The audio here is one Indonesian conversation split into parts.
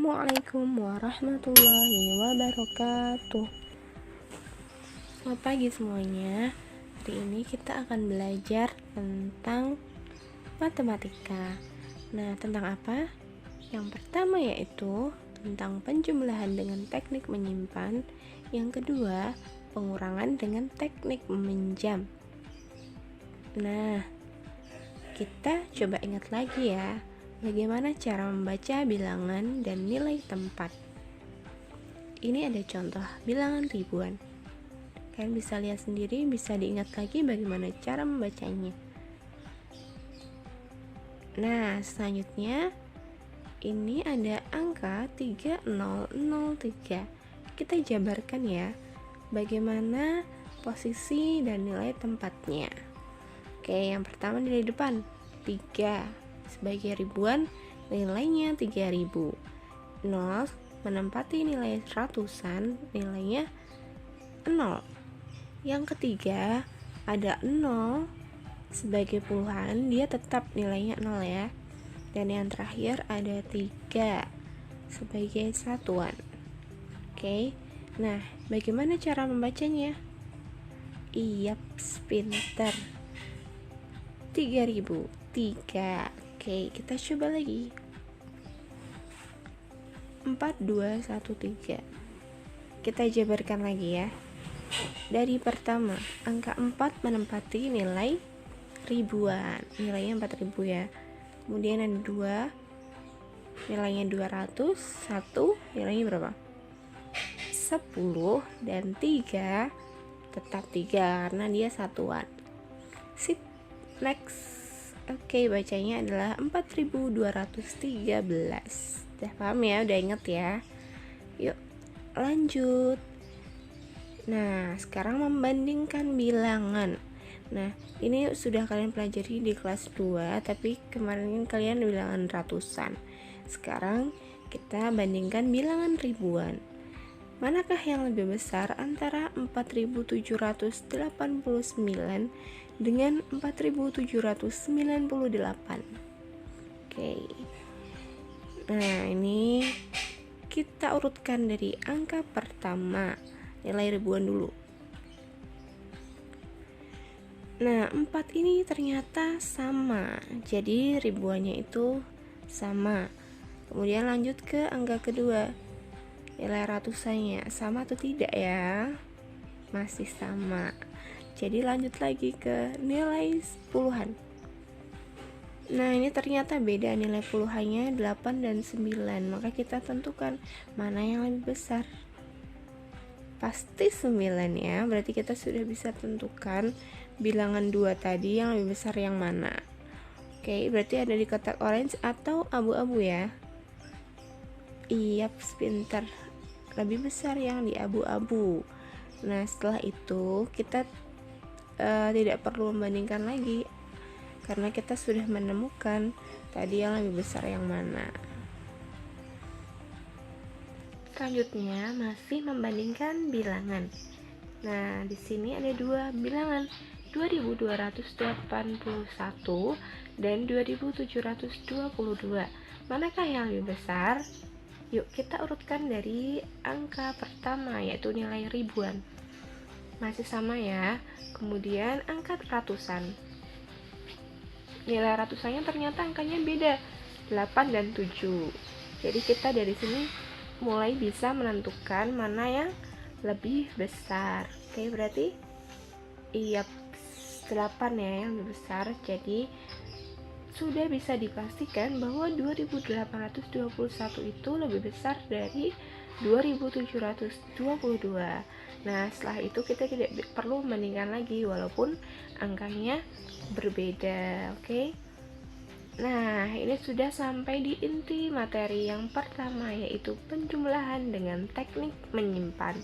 Assalamualaikum warahmatullahi wabarakatuh. Selamat pagi semuanya. Hari ini kita akan belajar tentang matematika. Nah, tentang apa? Yang pertama yaitu tentang penjumlahan dengan teknik menyimpan. Yang kedua, pengurangan dengan teknik meminjam. Nah, kita coba ingat lagi ya, bagaimana cara membaca bilangan dan nilai tempat. Ini ada contoh bilangan ribuan. Kalian bisa lihat sendiri, bisa diingat lagi bagaimana cara membacanya. Nah, selanjutnya ini ada angka 3003. Kita jabarkan ya, bagaimana posisi dan nilai tempatnya. Oke, yang pertama nilai depan 3. Sebagai ribuan, nilainya 3000. 0 menempati nilai ratusan, nilainya 0. Yang ketiga, ada 0 sebagai puluhan, dia tetap nilainya 0 ya. Dan yang terakhir ada 3 sebagai satuan. Oke, nah bagaimana cara membacanya? Iya, pinter. 3000, 3. Oke, kita coba lagi. 4, 2, 1, 3. Kita jabarkan lagi ya. Dari pertama, angka 4 menempati nilai ribuan. Nilainya 4000 ya. Kemudian ada 2, nilainya 200. 1, nilainya berapa? 10. Dan 3, tetap 3 karena dia satuan. Sip, next. Oke, bacanya adalah 4213. Udah paham ya? Udah inget ya? Yuk, lanjut. Nah, sekarang membandingkan bilangan. Nah, ini sudah kalian pelajari di kelas 2, tapi kemarin kalian bilangan ratusan. Sekarang kita bandingkan bilangan ribuan. Manakah yang lebih besar antara 4789 dengan 4798? Oke. Nah, ini kita urutkan dari angka pertama, nilai ribuan dulu. Nah, 4 ini ternyata sama, jadi ribuannya itu sama. Kemudian lanjut ke angka kedua, nilai ratusannya sama atau tidak ya? Masih sama. Jadi lanjut lagi ke nilai puluhan. Nah, ini ternyata beda, nilai puluhannya 8 dan 9. Maka kita tentukan mana yang lebih besar. Pasti 9 ya. Berarti kita sudah bisa tentukan bilangan 2 tadi yang lebih besar yang mana. Oke, berarti ada di kotak orange atau abu-abu ya. Iya, pinter. Lebih besar yang di abu-abu. Nah, setelah itu kita tidak perlu membandingkan lagi karena kita sudah menemukan tadi yang lebih besar yang mana. Selanjutnya masih membandingkan bilangan. Nah, di sini ada dua bilangan, 2281 dan 2722. Manakah yang lebih besar? Yuk kita urutkan dari angka pertama, yaitu nilai ribuan. Masih sama ya. Kemudian angka ratusan. Nilai ratusannya ternyata angkanya beda, 8 dan 7. Jadi kita dari sini mulai bisa menentukan mana yang lebih besar. Oke, berarti iya 8 ya yang lebih besar. Jadi sudah bisa dipastikan bahwa 2821 itu lebih besar dari 2722. Nah, setelah itu kita tidak perlu membandingkan lagi walaupun angkanya berbeda. Oke. Nah, ini sudah sampai di inti materi yang pertama, yaitu penjumlahan dengan teknik menyimpan.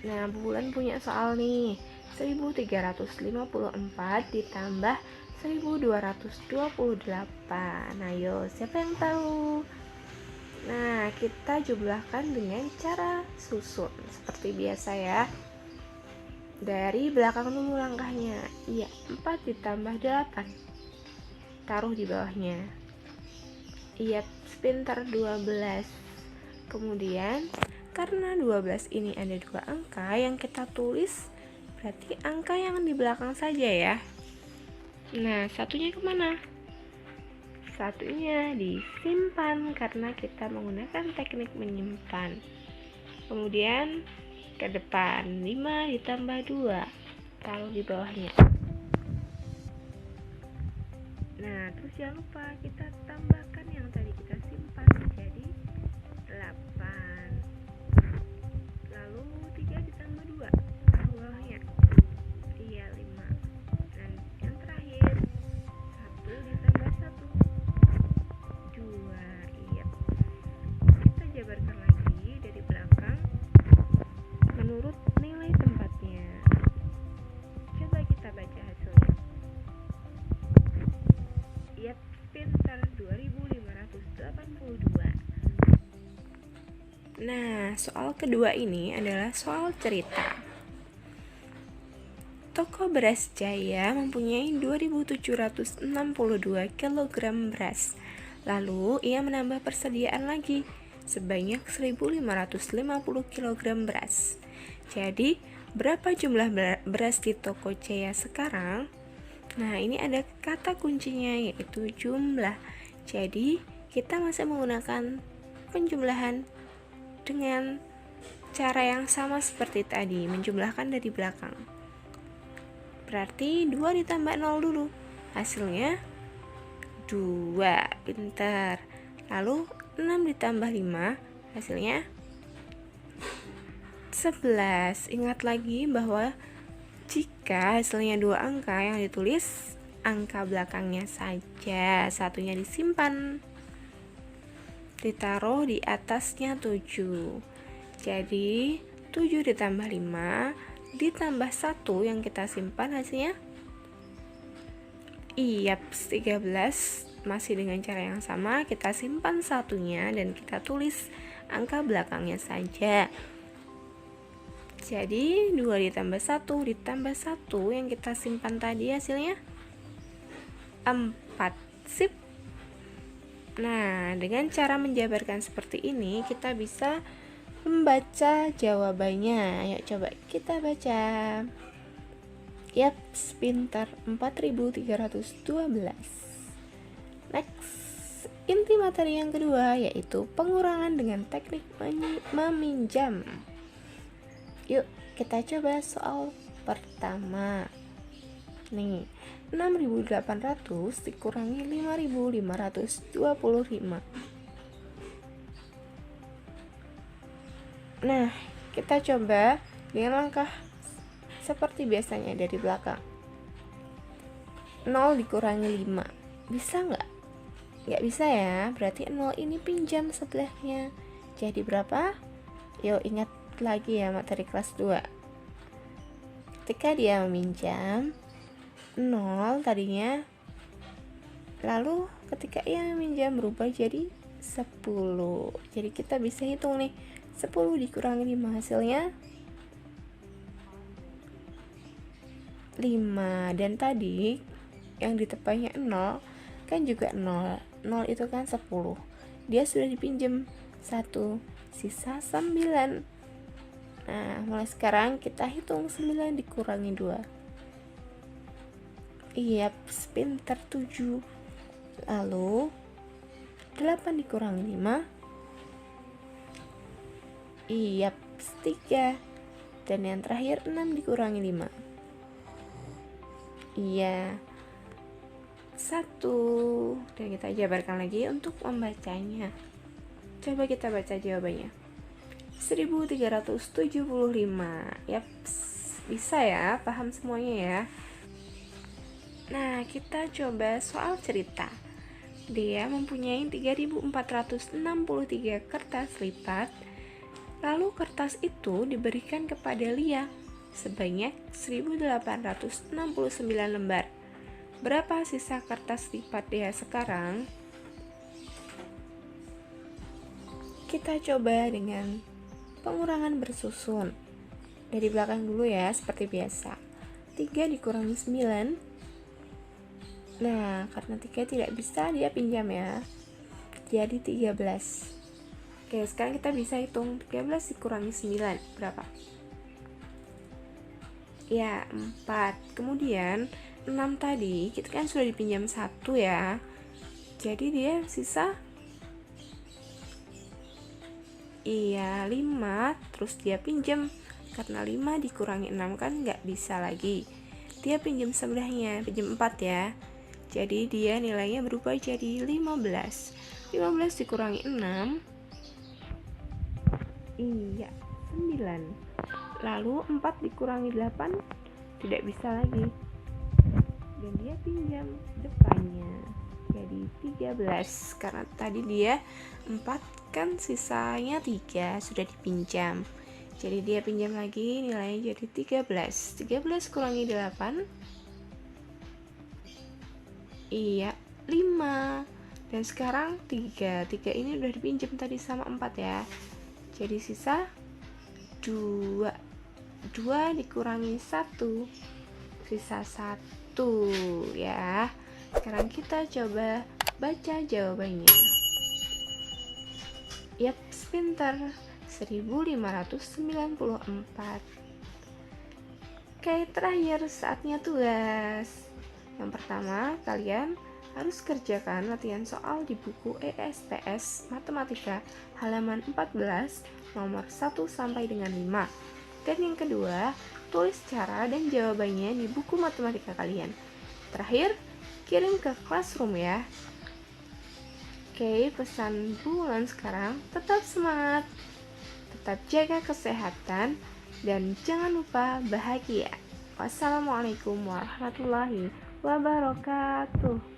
Nah, Bulan punya soal nih. 1354 ditambah 1228. Nah, ayo, siapa yang tahu? Nah, kita jumlahkan dengan cara susun seperti biasa ya. Dari belakang dulu langkahnya. Iya, 4 ditambah 8. Taruh di bawahnya. Iya, pintar 12. Kemudian karena 12 ini ada 2 angka yang kita tulis, berarti angka yang di belakang saja ya. Nah, satunya kemana? Satunya disimpan karena kita menggunakan teknik menyimpan. Kemudian ke depan 5 ditambah 2, taruh di bawahnya. Nah, terus jangan lupa kita tambahkan yang tadi kita simpan jadi 8. Lalu 3 ditambah 2, taruh bawahnya. Iya, 5. Dan yang terakhir 1 ditambah 1, 2. Iya. Kita jabarkan lagi dari belakang menurut nilai tempatnya. Coba kita baca hasilnya. Iya, pintar 2582. Nah, soal kedua ini adalah soal cerita. Toko Beras Jaya mempunyai 2762 kg beras. Lalu ia menambah persediaan lagi sebanyak 1550 kg beras. Jadi, berapa jumlah beras di toko Jaya sekarang? Nah, ini ada kata kuncinya yaitu jumlah. Jadi, kita masih menggunakan penjumlahan dengan cara yang sama seperti tadi, menjumlahkan dari belakang. Berarti 2 ditambah 0 dulu. Hasilnya 2, pintar. Lalu 6 ditambah 5, hasilnya 11. Ingat lagi bahwa jika hasilnya 2 angka yang ditulis, angka belakangnya saja, satunya disimpan, ditaruh di atasnya 7. Jadi 7 ditambah 5 ditambah 1 yang kita simpan hasilnya iya 13. Masih dengan cara yang sama, kita simpan satunya dan kita tulis angka belakangnya saja. Jadi 2 ditambah 1 ditambah 1 yang kita simpan tadi hasilnya 4. Sip. Nah, dengan cara menjabarkan seperti ini kita bisa membaca jawabannya. Ayo coba kita baca. Yap, pintar 4312. Next, inti materi yang kedua yaitu pengurangan dengan teknik meminjam. Yuk, kita coba soal pertama. Nih, 6.800 dikurangi 5.525. Nah, kita coba dengan langkah seperti biasanya dari belakang. 0 dikurangi 5. Bisa nggak? Nggak bisa ya, berarti 0 ini pinjam sebelahnya. Jadi berapa? Yuk ingat lagi ya materi kelas 2. Ketika dia meminjam 0 tadinya, lalu ketika ia meminjam berubah jadi 10. Jadi kita bisa hitung nih, 10 dikurangi 5 hasilnya 5. Dan tadi yang di depannya 0 kan juga 0. 0 itu kan 10. Dia sudah dipinjam 1, sisa 9. Nah, mulai sekarang kita hitung 9 dikurangi 2. Iya, pintar 7. Lalu 8 dikurangi 5. Iya, 3. Dan yang terakhir 6 dikurangi 5. Iya, 1. Dan kita jabarkan lagi untuk membacanya. Coba kita baca jawabannya. 1375. Yap, bisa ya, paham semuanya ya. Nah, kita coba soal cerita. Dia mempunyai 3463 kertas lipat. Lalu kertas itu diberikan kepada Lia sebanyak 1869 lembar. Berapa sisa kertas lipat dia sekarang? Kita coba dengan pengurangan bersusun. Dari belakang dulu ya, seperti biasa. 3 dikurangi 9. Nah, karena 3 tidak bisa, dia pinjam ya. jadi 13. Oke, sekarang kita bisa hitung 13 dikurangi 9 berapa? Ya, 4. Kemudian 6 tadi kita kan sudah dipinjam 1 ya. Jadi dia sisa 5, terus dia pinjam. Karena 5 dikurangi 6 kan nggak bisa lagi. Dia pinjam sebelahnya, pinjam 4 ya. Jadi dia nilainya berubah jadi 15. 15 dikurangi 6 9. Lalu 4 dikurangi 8 tidak bisa lagi. Dan dia pinjam depannya. Jadi 13. Karena tadi dia 4 kan sisanya 3 sudah dipinjam. Jadi dia pinjam lagi, nilainya jadi 13. 13 kurangi 8 5. Dan sekarang 3 ini udah dipinjam tadi sama 4 ya. Jadi sisa 2 dikurangi 1 sisa 1 ya. Sekarang kita coba baca jawabannya. Yap, pintar. 1594. Oke, terakhir saatnya tugas. Yang pertama, kalian harus kerjakan latihan soal di buku ESPS Matematika halaman 14 nomor 1 sampai dengan 5. Dan yang kedua, tulis cara dan jawabannya di buku matematika kalian. Terakhir, kirim ke classroom ya. Oke, pesan Bu Wulan sekarang, tetap semangat, tetap jaga kesehatan, dan jangan lupa bahagia. Wassalamualaikum warahmatullahi wabarakatuh.